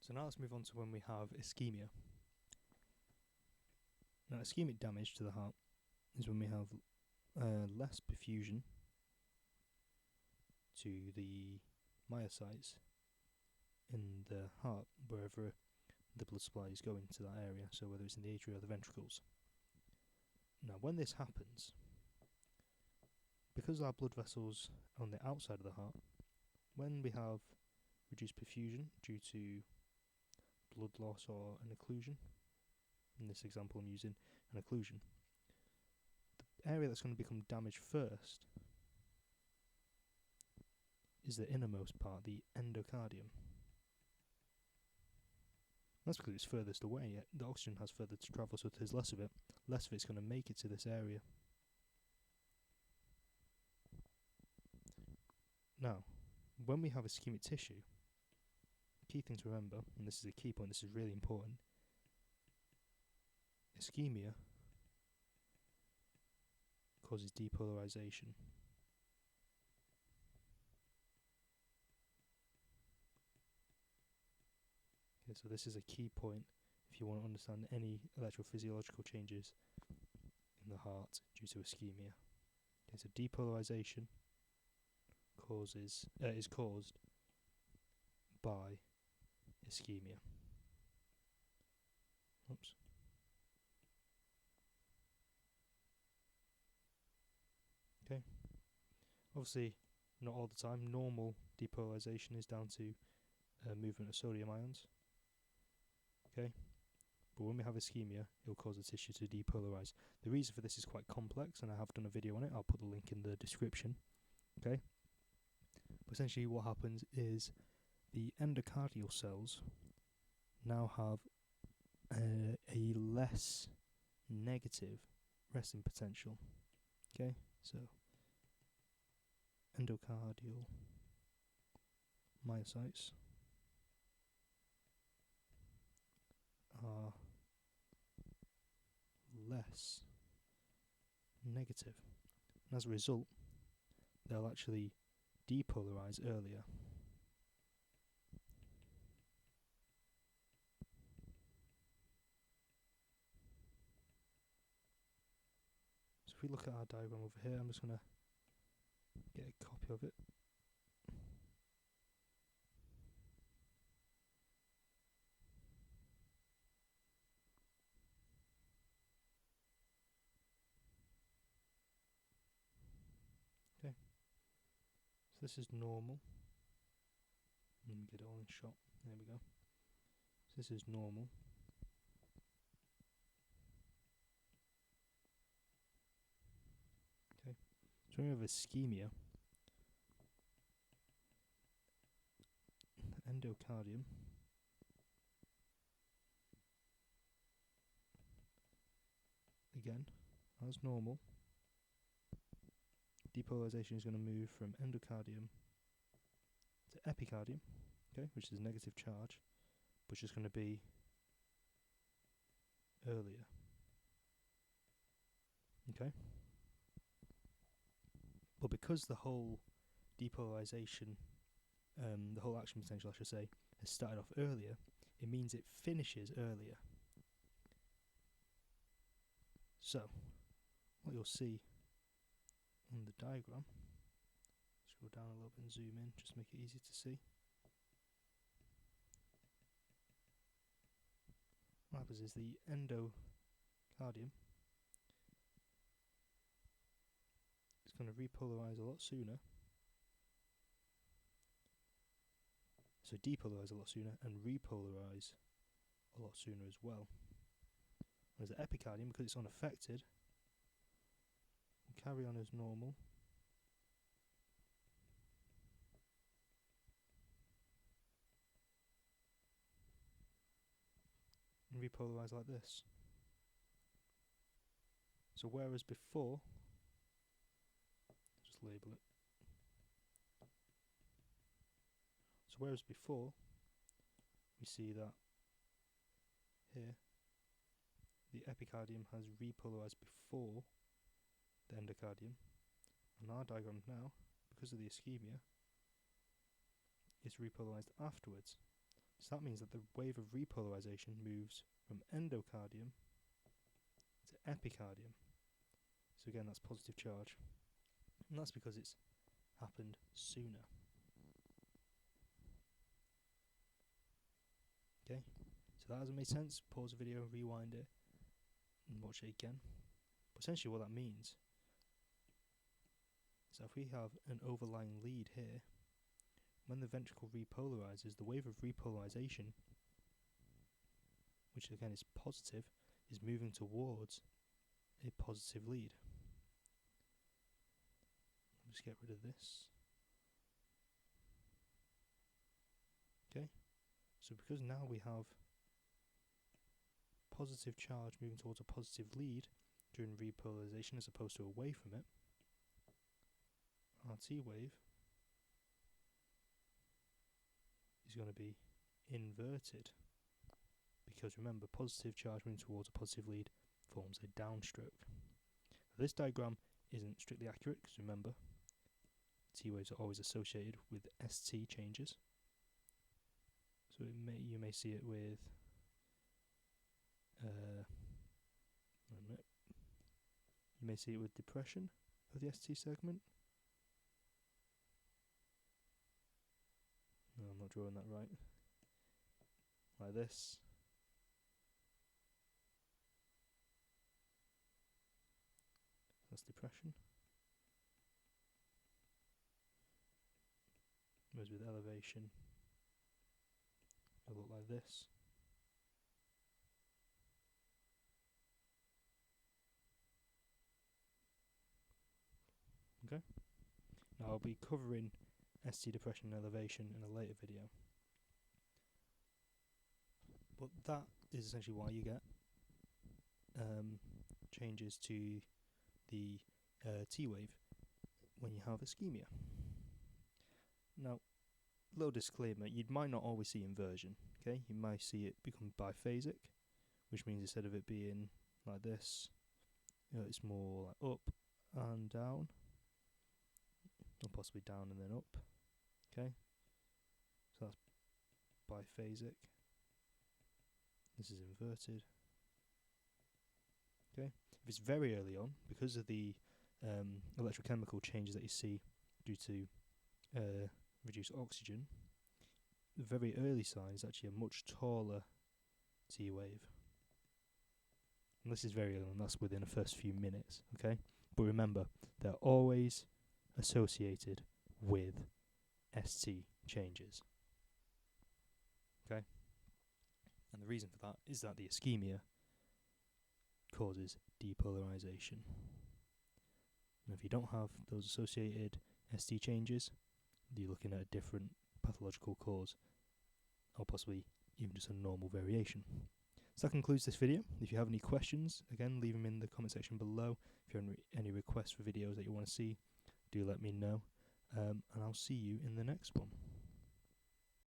So now let's move on to when we have ischemia. Now, ischemic damage to the heart is when we have less perfusion to the myocytes in the heart, wherever the blood supply is going to that area, so whether it's in the atria or the ventricles. Now, when this happens, because our blood vessels are on the outside of the heart, when we have reduced perfusion due to blood loss or an occlusion, in this example I'm using an occlusion, the area that's going to become damaged first is the innermost part, the endocardium. That's because it's furthest away. The oxygen has further to travel, so there's less of it's going to make it to this area. Now, when we have ischemic tissue, key thing to remember, and this is a key point, this is really important, ischemia causes depolarization. Okay, so this is a key point if you want to understand any electrophysiological changes in the heart due to ischemia. Okay, so depolarization is caused by ischemia. Oops. Okay. Obviously, not all the time. Normal depolarization is down to movement of sodium ions. Okay. But when we have ischemia, it will cause the tissue to depolarize. The reason for this is quite complex, and I have done a video on it. I'll put the link in the description. Okay. But essentially, what happens is the endocardial cells now have a less negative resting potential. Okay, so endocardial myocytes are less negative, and as a result, they'll actually depolarize earlier. So if we look at our diagram over here, I'm just going to get a copy of it. Okay, so this is normal. Let me get it all in shot. There we go. So this is normal. Okay, so when we have ischemia, the endocardium again, as normal, depolarization is going to move from endocardium to epicardium, okay, which is negative charge, which is going to be earlier. Okay, but because the whole depolarization, the whole action potential, I should say, has started off earlier, it means it finishes earlier. So, what you'll see on the diagram, scroll down a little bit and zoom in, just make it easy to see. What happens is the endocardium is going to repolarize a lot sooner. So depolarize a lot sooner and repolarize a lot sooner as well. Whereas the epicardium, because it's unaffected, will carry on as normal. And repolarize like this. So whereas before, just label it. So whereas before, we see that here, the epicardium has repolarized before the endocardium, and our diagram now, because of the ischemia, is repolarized afterwards. So that means that the wave of repolarization moves from endocardium to epicardium. So again, that's positive charge. And that's because it's happened sooner. Okay, so that hasn't made sense. Pause the video, rewind it, and watch it again. But essentially what that means is that if we have an overlying lead here, when the ventricle repolarizes, the wave of repolarization, which again is positive, is moving towards a positive lead. I'll just get rid of this. Okay, so because now we have positive charge moving towards a positive lead during repolarization as opposed to away from it, our T wave is going to be inverted, because remember, positive charge moving towards a positive lead forms a downstroke. This diagram isn't strictly accurate because remember, T waves are always associated with ST changes. So you may see it with you may see it with depression of the ST segment. No, I'm not drawing that right. Like this. That's depression. Whereas with elevation, it'll look like this. Okay. Now I'll be covering ST depression and elevation in a later video. But that is essentially why you get changes to the T wave when you have ischemia. Now, little disclaimer, you might not always see inversion, okay? You might see it become biphasic, which means instead of it being like this, it's more like up and down, or possibly down and then up, okay? So that's biphasic. This is inverted. Okay, if it's very early on, because of the electrochemical changes that you see due to reduced oxygen, the very early sign is actually a much taller T wave. And this is very early on, that's within the first few minutes, okay? But remember, they're always associated with ST changes. Okay? And the reason for that is that the ischemia causes depolarization. And if you don't have those associated ST changes, you're looking at a different pathological cause, or possibly even just a normal variation. So that concludes this video. If you have any questions, again, leave them in the comment section below. If you have any requests for videos that you want to see, do let me know. And I'll see you in the next one.